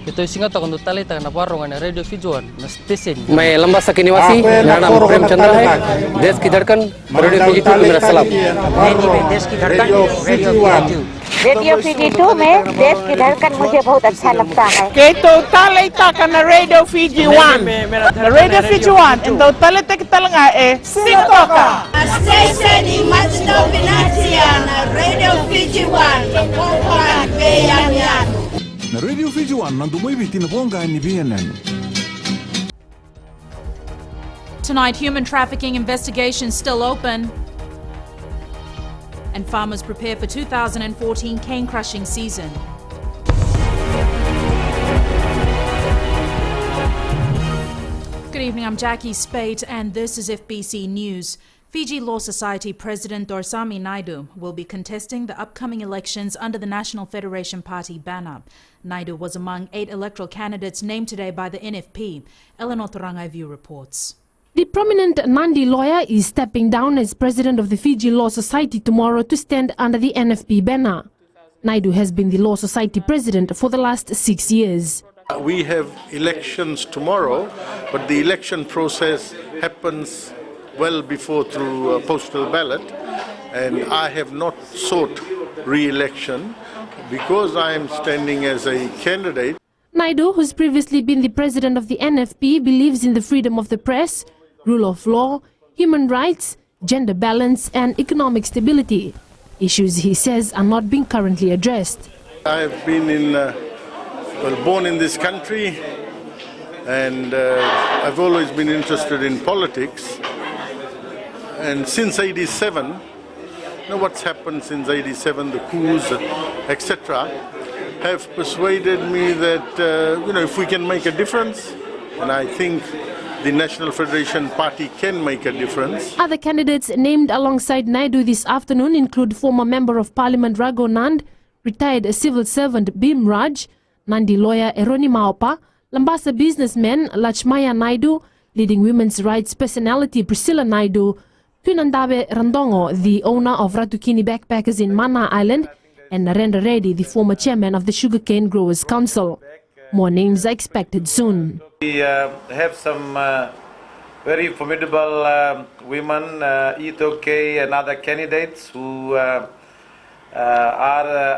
Ito singa ta kundo talita na parongan radio Fijuan na station. मैं लंबा सकी निवासी मेरा नाम प्रेमचंद्र है देश की धड़कन रेडियो फीजी 2 में मेरा सलाम देश की धड़कन रेडियो फीजी 2 में देश की धड़कन मुझे बहुत अच्छा लगता है केतो talita kana radio Fiji 1 radio Fiji 1 endo talita kita lenga singotoka station imagino binatia na radio Fiji 1 kwa beyanyan na radio Fiji 1 nandumoi bitin bonga ni BNN. Tonight, human trafficking investigations still open, and farmers prepare for 2014 cane crushing season. Good evening, I'm Jackie Spate, and this is FBC News. Fiji Law Society President Dorsami Naidu will be contesting the upcoming elections under the National Federation Party banner. Naidu was among 8 electoral candidates named today by the NFP. Eleanor Turangaivu reports. The prominent Nandi lawyer is stepping down as president of the Fiji Law Society tomorrow to stand under the NFP banner. Naidu has been the Law Society president for the last 6 years. We have elections tomorrow, but the election process happens well before through postal ballot, and I have not sought re-election because I am standing as a candidate. Naidu, who's previously been the president of the NFP, believes in the freedom of the press, rule of law, human rights, gender balance and economic stability. Issues, he says, are not being currently addressed. I have been born in this country, and I've always been interested in politics. And since '87, you know what's happened since '87, the coups, etc., have persuaded me that if we can make a difference, and I think the National Federation Party can make a difference. Other candidates named alongside Naidu this afternoon include former Member of Parliament Raghu Nand, retired civil servant Bim Raj, Nandi lawyer Eroni Maopa, Lambasa businessman Lachmaya Naidu, leading women's rights personality Priscilla Naidu, Tunandabe Randongo, the owner of Ratukini Backpackers in Mana Island, and Narendra Reddy, the former chairman of the Sugarcane Growers Council. More names are expected soon. We have some very formidable women, Ito K and other candidates who are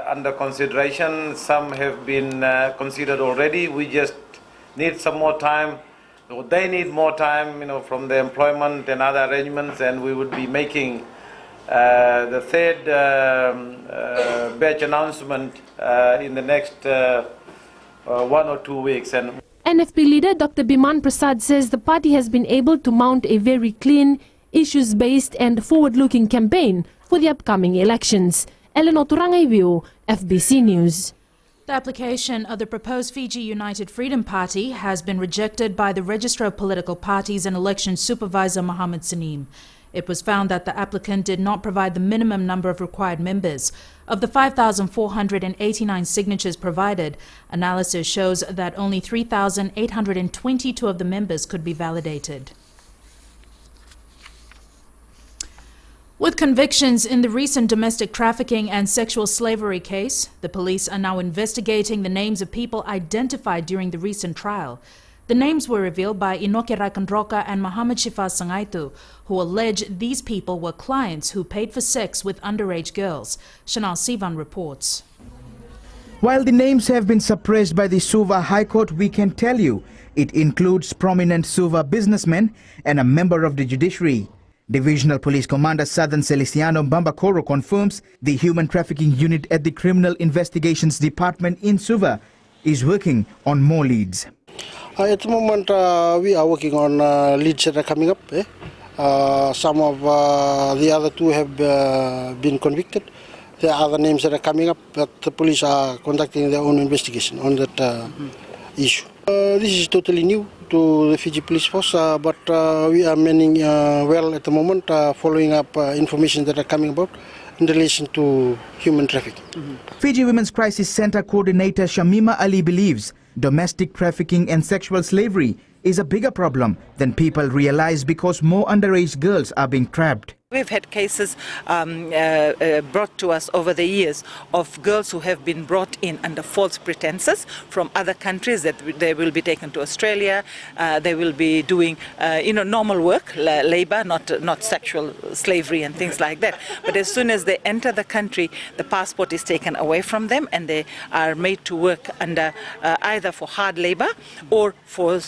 under consideration. Some have been considered already. We just need some more time. They need more time, from the employment and other arrangements, and we would be making the third batch announcement in the next 1 or 2 weeks. And NFP leader Dr. Biman Prasad says the party has been able to mount a very clean, issues-based and forward-looking campaign for the upcoming elections. Eleanor Turangaivu, FBC News. The application of the proposed Fiji United Freedom Party has been rejected by the Registrar of Political Parties and Election Supervisor Mohammed Saneem. It was found that the applicant did not provide the minimum number of required members. Of the 5,489 signatures provided, analysis shows that only 3,822 of the members could be validated. With convictions in the recent domestic trafficking and sexual slavery case, the police are now investigating the names of people identified during the recent trial. The names were revealed by Inoke Rakandroka and Muhammad Shifa Sangaitu, who allege these people were clients who paid for sex with underage girls. Chanel Sivan reports. While the names have been suppressed by the Suva High Court, we can tell you it includes prominent Suva businessmen and a member of the judiciary. Divisional Police Commander Southern Celestiano Bambakoro confirms the Human Trafficking Unit at the Criminal Investigations Department in Suva is working on more leads. At the moment, we are working on leads that are coming up. Some of the other two have been convicted. There are other names that are coming up, but the police are conducting their own investigation on that issue. This is totally new to the Fiji Police Force, but we are manning well at the moment, following up information that are coming about in relation to human trafficking. Fiji Women's Crisis Center Coordinator Shamima Ali believes domestic trafficking and sexual slavery is a bigger problem than people realize because more underage girls are being trapped. We've had cases brought to us over the years of girls who have been brought in under false pretenses from other countries, that they will be taken to Australia, they will be doing normal work, labor, not sexual slavery and things like that. But as soon as they enter the country, the passport is taken away from them and they are made to work under either for hard labor or for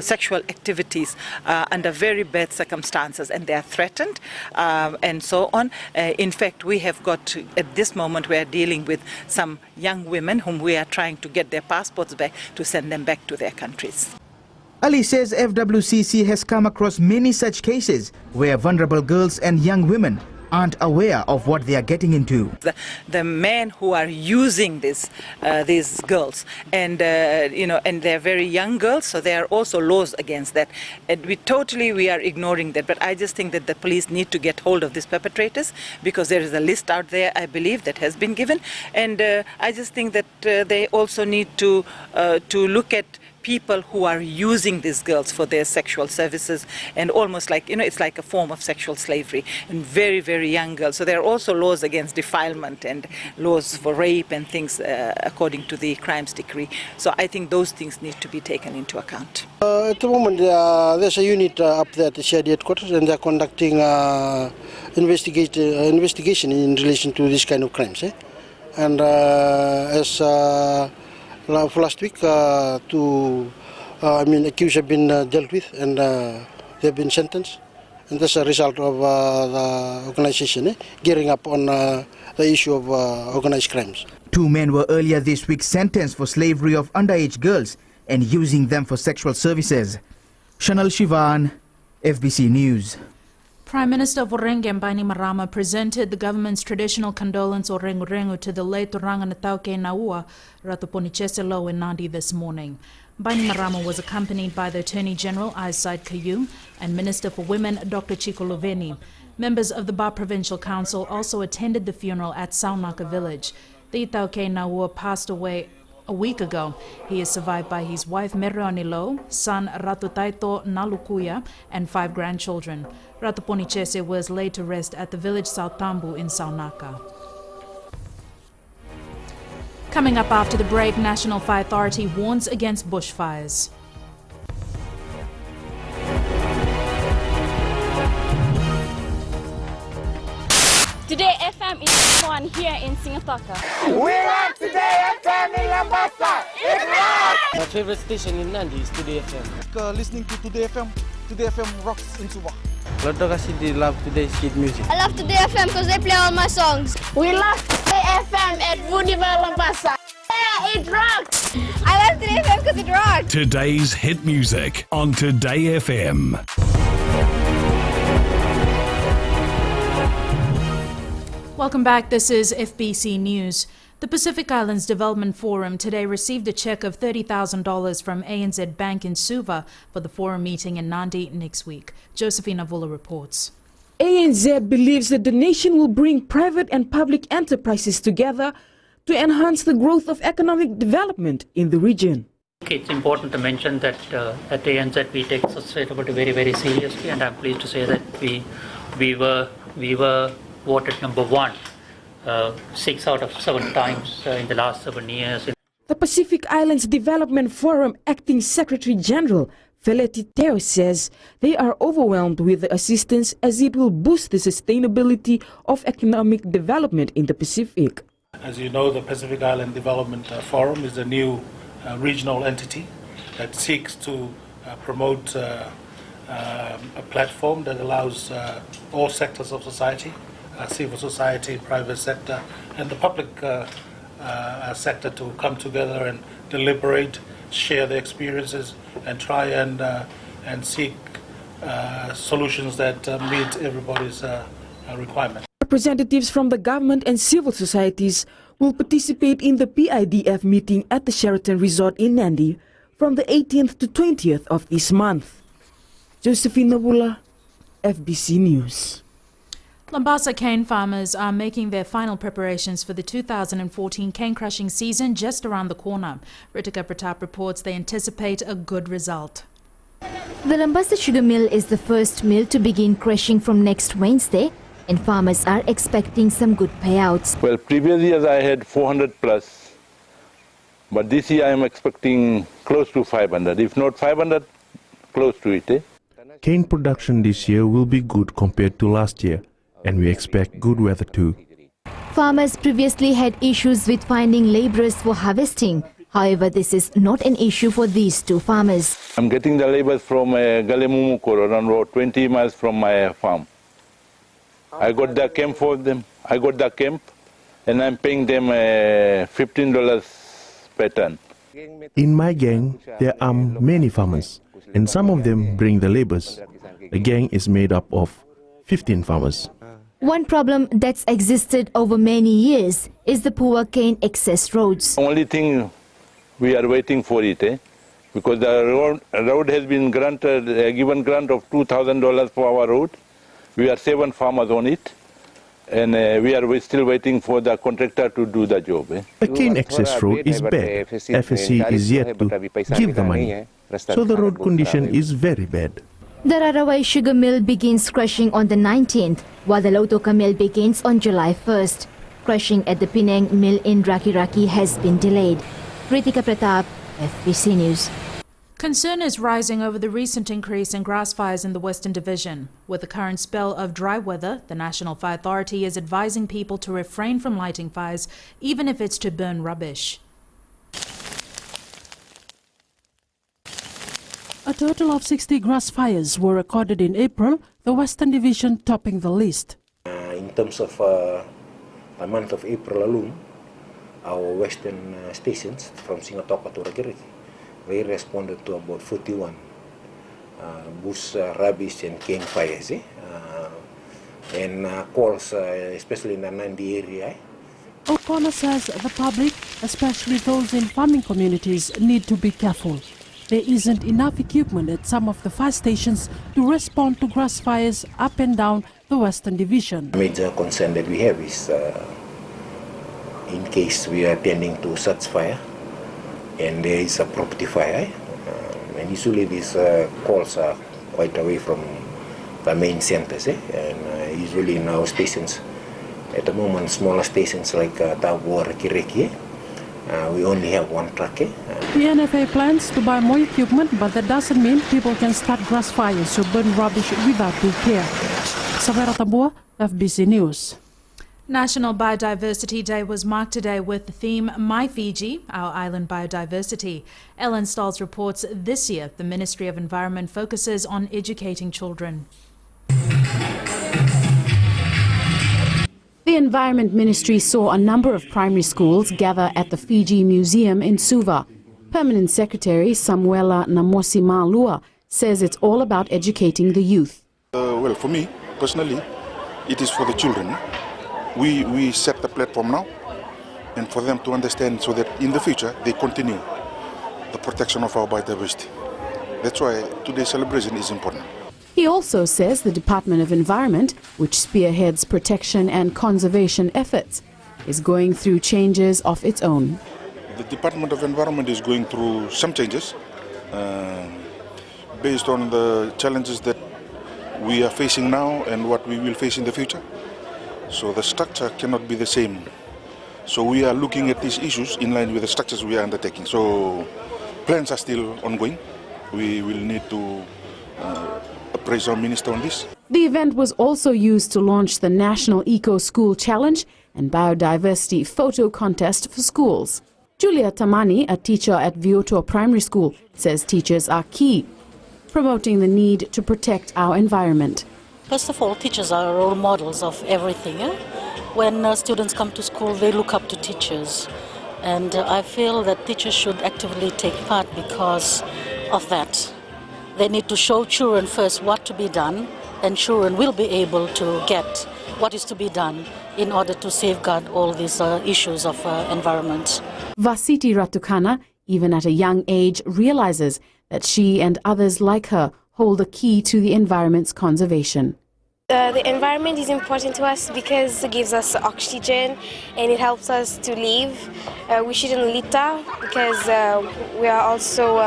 sexual activities under very bad circumstances, and they are threatened and so on. In fact, we have got, at this moment, we are dealing with some young women whom we are trying to get their passports back to send them back to their countries. Ali says FWCC has come across many such cases where vulnerable girls and young women aren't aware of what they are getting into. The men who are using these girls, and and they're very young girls, so there are also laws against that. And we are ignoring that. But I just think that the police need to get hold of these perpetrators, because there is a list out there, I believe, that has been given. And I just think that they also need to look at people who are using these girls for their sexual services, and almost like, it's like a form of sexual slavery, and very, very young girls. So there are also laws against defilement and laws for rape and things according to the crimes decree. So I think those things need to be taken into account. At the moment, there's a unit up there at the CID headquarters, and they're conducting investigation in relation to this kind of crimes. And as for last week, accused have been dealt with, and they've been sentenced. And that's a result of the organization gearing up on the issue of organized crimes. 2 men were earlier this week sentenced for slavery of underage girls and using them for sexual services. Chanel Shivan, FBC News. Prime Minister of Orenge Bainimarama presented the government's traditional condolence or rengu-rengu to the late Ranganatauke Naua Ratuponicheselo in Nandi this morning. Bainimarama was accompanied by the Attorney General Aisaid Kayum and Minister for Women Dr. Chico Loveni. Members of the Ba Provincial Council also attended the funeral at Saunaka village. The Itauke Naua passed away a week ago. He is survived by his wife Meroanilo, son Ratutaito Nalukuya, and 5 grandchildren. Ratuponichese was laid to rest at the village South Tambu in Saunaka. Coming up after the break, National Fire Authority warns against bushfires. Today FM is on here in Singapore. We love Today FM in Lambasa. It rocks! My favorite station in Nandi is Today FM. Listening to Today FM. Today FM rocks in Suba. I love today's kid music. I love Today FM because they play all my songs. We love Today FM at Vuniva Lambasa. Yeah, it rocks! I love Today FM because it rocks. Today's hit music on Today FM. Welcome back. This is FBC News. The Pacific Islands Development Forum today received a check of $30,000 from ANZ Bank in Suva for the forum meeting in Nandi next week. Josephine Avula reports. ANZ believes the donation will bring private and public enterprises together to enhance the growth of economic development in the region. It's important to mention that at ANZ we take sustainability very, very seriously, and I'm pleased to say that we were voted number 1 6 out of 7 times in the last 7 years. The Pacific Islands Development Forum Acting Secretary General Feleti Teo says they are overwhelmed with the assistance as it will boost the sustainability of economic development in the Pacific. As you know, the Pacific Island Development Forum is a new regional entity that seeks to promote a platform that allows all sectors of society, civil society, private sector, and the public sector to come together and deliberate, share their experiences, and try and seek solutions that meet everybody's requirements. Representatives from the government and civil societies will participate in the PIDF meeting at the Sheraton Resort in Nandi from the 18th to 20th of this month. Josephine Nabula, FBC News. Lambasa cane farmers are making their final preparations for the 2014 cane crushing season just around the corner. Ritika Pratap reports they anticipate a good result. The Lambasa sugar mill is the first mill to begin crushing from next Wednesday, and farmers are expecting some good payouts. Well, previous years I had 400 plus, but this year I am expecting close to 500, if not 500, close to it. Cane production this year will be good compared to last year, and we expect good weather too. Farmers previously had issues with finding laborers for harvesting. However, this is not an issue for these two farmers. I'm getting the laborers from Galemumukoro, around about 20 miles from my farm. I got the camp for them. I got the camp, and I'm paying them $15 per ton. In my gang, there are many farmers, and some of them bring the laborers. The gang is made up of 15 farmers. One problem that's existed over many years is the poor cane access roads. The only thing we are waiting for it, because the road has been granted, given grant of $2,000 for our road. We are 7 farmers on it, and we are still waiting for the contractor to do the job. The cane access road is bad. FSC is yet to give the money, so the road condition is very bad. The Rarawai sugar mill begins crushing on the 19th, while the Lautoka mill begins on July 1st. Crushing at the Penang mill in Raki has been delayed. Ritika Pratap, FBC News. Concern is rising over the recent increase in grass fires in the Western Division. With the current spell of dry weather, the National Fire Authority is advising people to refrain from lighting fires, even if it's to burn rubbish. A total of 60 grass fires were recorded in April, the Western Division topping the list. In terms of the month of April alone, our western stations from Singatoka to Ragiriki, they responded to about 41 bush rubbish and cane fires, and calls, especially in the Nandi area. O'Connor says the public, especially those in farming communities, need to be careful. There isn't enough equipment at some of the fire stations to respond to grass fires up and down the Western Division. The major concern that we have is in case we are attending to such fire and there is a property fire, and usually these calls are quite away from the main centers, and usually in our stations, at the moment, smaller stations like Tabo or Kireki, we only have one truck. The NFA plans to buy more equipment, but that doesn't mean people can start grass fires or burn rubbish without due care. Savera Tabua, FBC News. National Biodiversity Day was marked today with the theme My Fiji, Our Island Biodiversity. Ellen Stolz reports this year the Ministry of Environment focuses on educating children. The Environment Ministry saw a number of primary schools gather at the Fiji Museum in Suva. Permanent Secretary Samuela Namosi Maalua says it's all about educating the youth. Well, for me, personally, it is for the children. We set the platform now, and for them to understand so that in the future they continue the protection of our biodiversity. That's why today's celebration is important. He also says the Department of Environment, which spearheads protection and conservation efforts, is going through changes of its own. The Department of Environment is going through some changes based on the challenges that we are facing now and what we will face in the future. So the structure cannot be the same. So we are looking at these issues in line with the structures we are undertaking. So plans are still ongoing. We will need to appraise our minister on this. The event was also used to launch the National Eco School Challenge and Biodiversity Photo Contest for schools. Julia Tamani, a teacher at Vioto Primary School, says teachers are key, promoting the need to protect our environment. First of all, teachers are role models of everything. When students come to school, they look up to teachers. And I feel that teachers should actively take part because of that. They need to show children first what to be done, and children will be able to get what is to be done in order to safeguard all these issues of environment. Vasiti Ratukana, even at a young age, realizes that she and others like her hold the key to the environment's conservation. The environment is important to us because it gives us oxygen and it helps us to live. We shouldn't litter because we are also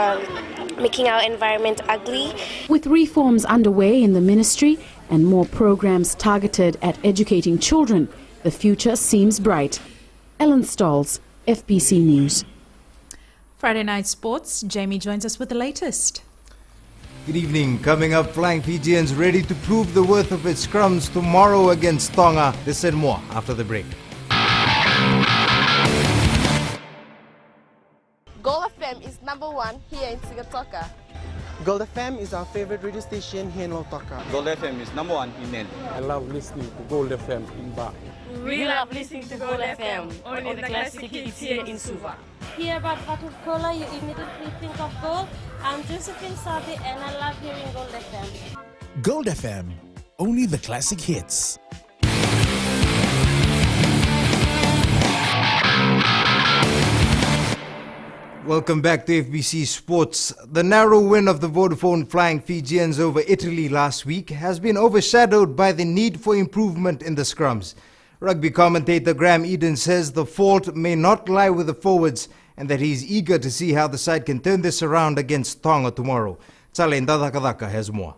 making our environment ugly. With reforms underway in the ministry and more programs targeted at educating children, the future seems bright. Ellen Stolz, FBC News. Friday Night Sports, Jamie joins us with the latest. Good evening. Coming up, Flying Fijians ready to prove the worth of its scrums tomorrow against Tonga. This and more after the break. Gold FM is #1 here in Sigatoka. Gold FM is our favorite radio station here in Lautoka. Gold FM is #1 in Nandi. I love listening to Gold FM in Ba. We love listening to Gold FM, only the classic hits here in Suva. Hear about bottled cola, you immediately think of gold. I'm Josephine Sabi and I love hearing Gold FM. Gold FM, only the classic hits. Welcome back to FBC Sports. The narrow win of the Vodafone Flying Fijians over Italy last week has been overshadowed by the need for improvement in the scrums. Rugby commentator Graham Eden says the fault may not lie with the forwards and that he's eager to see how the side can turn this around against Tonga tomorrow. Tsale Ndadakadaka has more.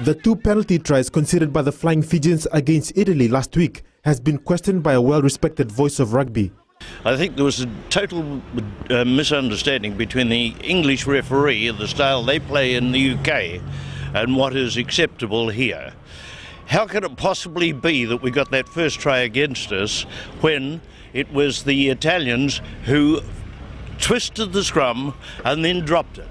The 2 penalty tries considered by the Flying Fijians against Italy last week has been questioned by a well-respected voice of rugby. I think there was a total misunderstanding between the English referee and the style they play in the UK and what is acceptable here. How can it possibly be that we got that first try against us when it was the Italians who twisted the scrum and then dropped it?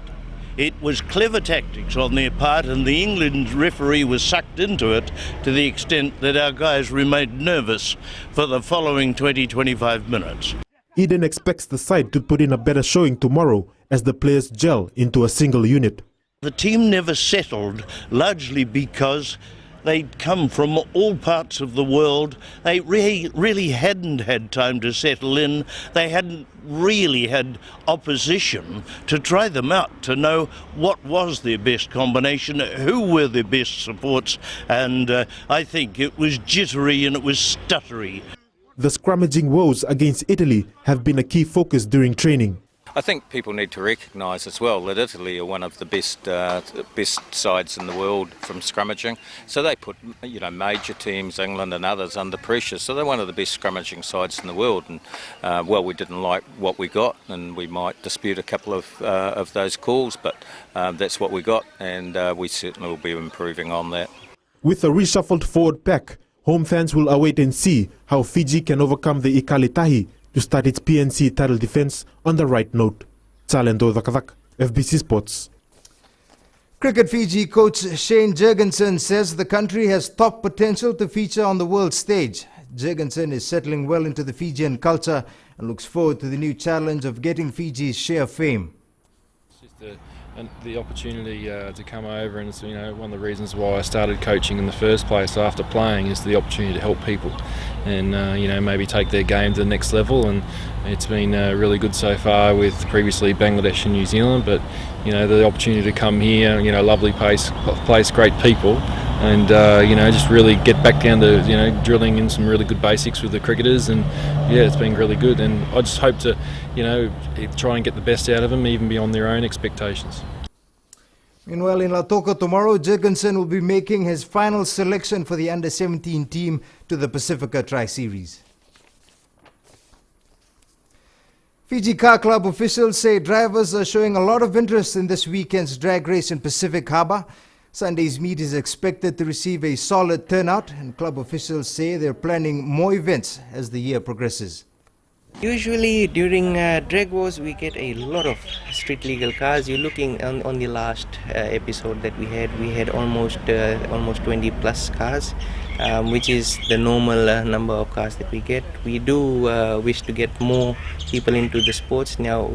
It was clever tactics on their part, and the England referee was sucked into it to the extent that our guys remained nervous for the following 20-25 minutes. Eden expects the side to put in a better showing tomorrow as the players gel into a single unit. The team never settled, largely because they'd come from all parts of the world. They really hadn't had time to settle in. They hadn't really had opposition to try them out, to know what was their best combination, who were their best supports, and I think it was jittery and it was stuttery. The scrummaging woes against Italy have been a key focus during training. I think people need to recognise as well that Italy are one of the best sides in the world from scrummaging. So they put major teams, England and others, under pressure. So they're one of the best scrummaging sides in the world. And we didn't like what we got, and we might dispute a couple of those calls, but that's what we got, and we certainly will be improving on that. With a reshuffled forward pack, home fans will await and see how Fiji can overcome the Ikalitahi to start its PNC title defense on the right note. Tsalendo Dakadak, FBC Sports. Cricket Fiji coach Shane Jurgensen says the country has top potential to feature on the world stage. Jurgensen is settling well into the Fijian culture and looks forward to the new challenge of getting Fiji's share of fame. The opportunity to come over, and it's one of the reasons why I started coaching in the first place after playing, is the opportunity to help people and maybe take their game to the next level. And it's been really good so far with previously Bangladesh and New Zealand, but the opportunity to come here, lovely place, great people, and just really get back down to drilling in some really good basics with the cricketers, and yeah, it's been really good, and I just hope to try and get the best out of them, even beyond their own expectations. Meanwhile, in Lautoka tomorrow, Jurgensen will be making his final selection for the under-17 team to the Pacifica Tri-Series. Fiji Car Club officials say drivers are showing a lot of interest in this weekend's drag race in Pacific Harbour. Sunday's meet is expected to receive a solid turnout, and club officials say they're planning more events as the year progresses. Usually during drag wars we get a lot of street legal cars. You're looking on the last episode that we had almost 20 plus cars, which is the normal number of cars that we get. We do wish to get more people into the sports. Now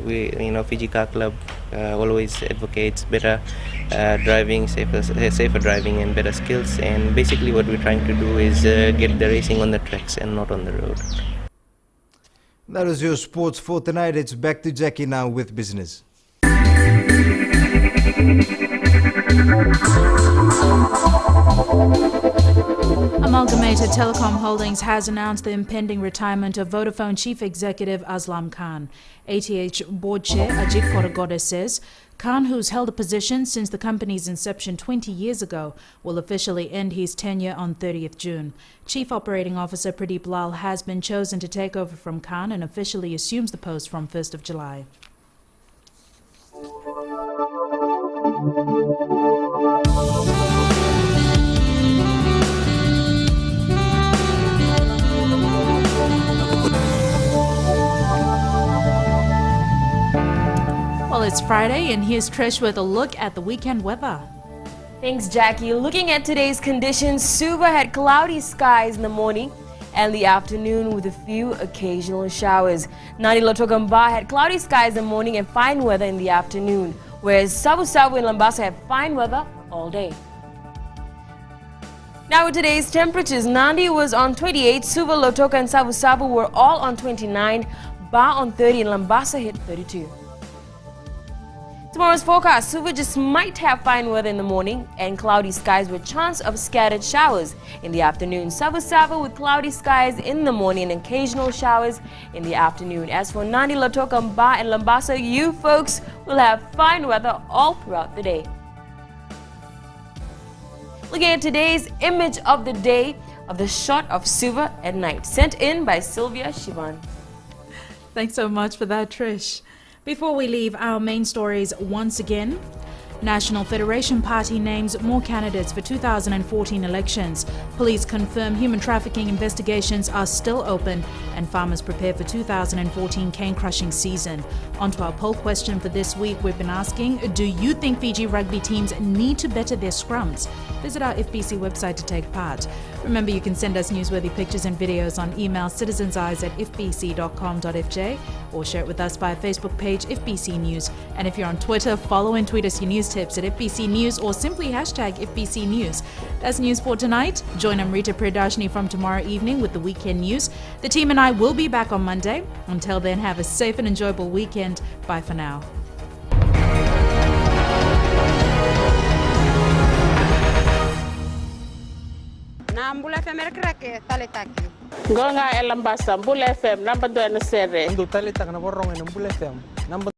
Fiji Car Club always advocates better driving, safer driving and better skills, and basically what we're trying to do is get the racing on the tracks and not on the road. That was your sports for tonight. It's back to Jackie now with business. A Amalgamated Telecom Holdings has announced the impending retirement of Vodafone Chief Executive Aslam Khan. ATH Board Chair Ajit Koragode says Khan, who's held a position since the company's inception 20 years ago, will officially end his tenure on 30th June. Chief Operating Officer Pradeep Lal has been chosen to take over from Khan and officially assumes the post from 1st of July. Well, it's Friday, and here's Trish with a look at the weekend weather. Thanks, Jackie. Looking at today's conditions, Suva had cloudy skies in the morning and the afternoon with a few occasional showers. Nadi Lotogamba had cloudy skies in the morning and fine weather in the afternoon, whereas Savu Savu and Lambasa had fine weather all day. Now with today's temperatures, Nandi was on 28, Suva, Lotoka and Savu Savu were all on 29, Ba on 30 and Lambasa hit 32. Tomorrow's forecast, Suva just might have fine weather in the morning and cloudy skies with chance of scattered showers in the afternoon. Savu Savu with cloudy skies in the morning and occasional showers in the afternoon. As for Nandi, Lotoka, Ba and Lambasa, you folks will have fine weather all throughout the day. Looking at today's image of the day of the shot of Suva at night, sent in by Sylvia Shivan. Thanks so much for that, Trish. Before we leave our main stories once again, National Federation Party names more candidates for 2014 elections. Police confirm human trafficking investigations are still open and farmers prepare for 2014 cane crushing season. On to our poll question for this week, we've been asking, do you think Fiji rugby teams need to better their scrums? Visit our FBC website to take part. Remember, you can send us newsworthy pictures and videos on email citizenseyes@fbc.com.fj or share it with us via Facebook page FBC News. And if you're on Twitter, follow and tweet us your news tips at FBC News or simply hashtag FBC News. That's news for tonight. Join Amrita Priyadarshini from tomorrow evening with the weekend news. The team and I will be back on Monday. Until then, have a safe and enjoyable weekend. Bye for now. Mbula FM rake tale taki. Gonga elambasa Mbula FM number 2 na sere. Ndu tale tak na borong en Mbula FM.